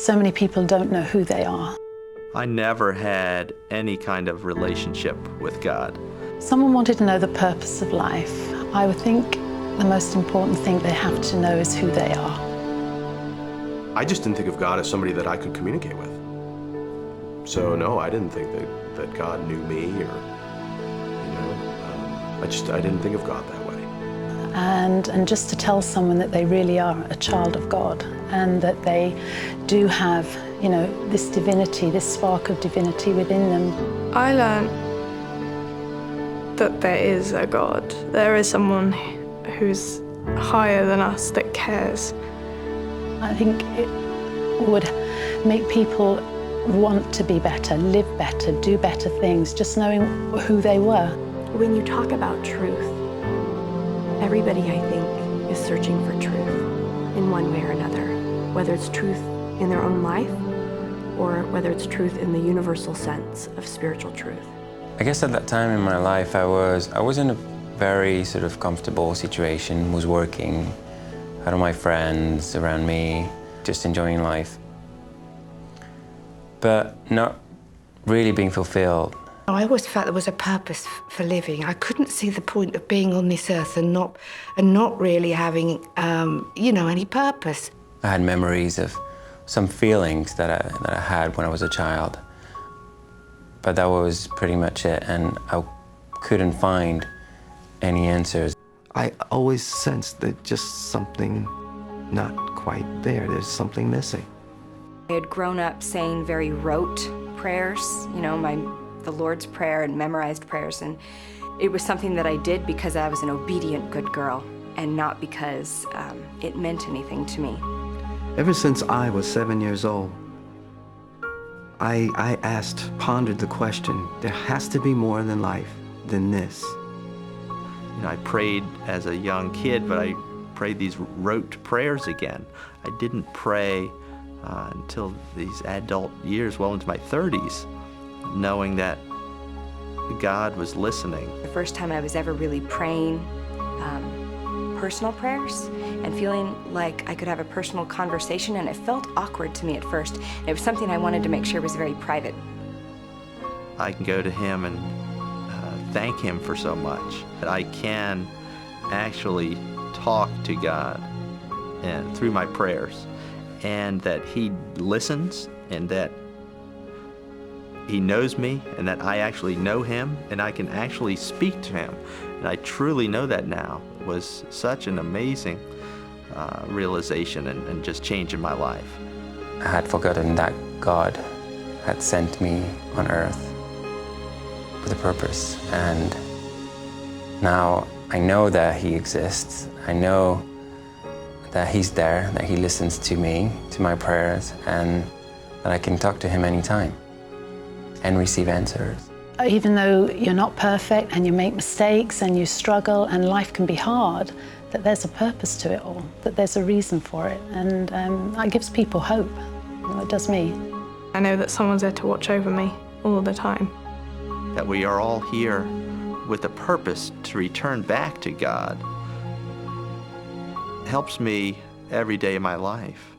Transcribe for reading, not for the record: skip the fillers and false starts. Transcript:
so many people don't know who they are. I never had any kind of relationship with God. Someone wanted to know the purpose of life. I would think the most important thing they have to know is who they are. I just didn't think of God as somebody that I could communicate with. So no, I didn't think that God knew me, or, I didn't think of God that way. And just to tell someone that they really are a child of God, and that they do have, this divinity, this spark of divinity within them. I learned that there is a God. There is someone who's higher than us that cares. I think it would make people want to be better, live better, do better things, just knowing who they were. When you talk about truth, everybody, I think, is searching for truth in one way or another, whether it's truth in their own life or whether it's truth in the universal sense of spiritual truth. I guess at that time in my life, I was in a very sort of comfortable situation, was working, had all my friends around me, just enjoying life, but not really being fulfilled. I always felt there was a purpose for living. I couldn't see the point of being on this earth and not really having, any purpose. I had memories of some feelings that I had when I was a child, but that was pretty much it, and I couldn't find any answers. I always sensed that just something not quite there. There's something missing. I had grown up saying very rote prayers, the Lord's Prayer and memorized prayers, and it was something that I did because I was an obedient good girl and not because it meant anything to me. Ever since I was 7 years old, I pondered the question, there has to be more than life than this. I prayed as a young kid, but I prayed these rote prayers again. I didn't pray until these adult years, well into my 30s, knowing that God was listening. The first time I was ever really praying personal prayers and feeling like I could have a personal conversation, and it felt awkward to me at first. It was something I wanted to make sure was very private. I can go to Him and thank Him for so much. That I can actually talk to God and through my prayers, and that He listens, and that He knows me, and that I actually know Him, and I can actually speak to Him. And I truly know that now. It was such an amazing realization and just change in my life. I had forgotten that God had sent me on earth with a purpose, and now I know that He exists. I know that He's there, that He listens to me, to my prayers, and that I can talk to Him anytime and receive answers. Even though you're not perfect and you make mistakes and you struggle and life can be hard, that there's a purpose to it all, that there's a reason for it, and that gives people hope. It does me. I know that someone's there to watch over me all the time. That we are all here with a purpose to return back to God helps me every day of my life.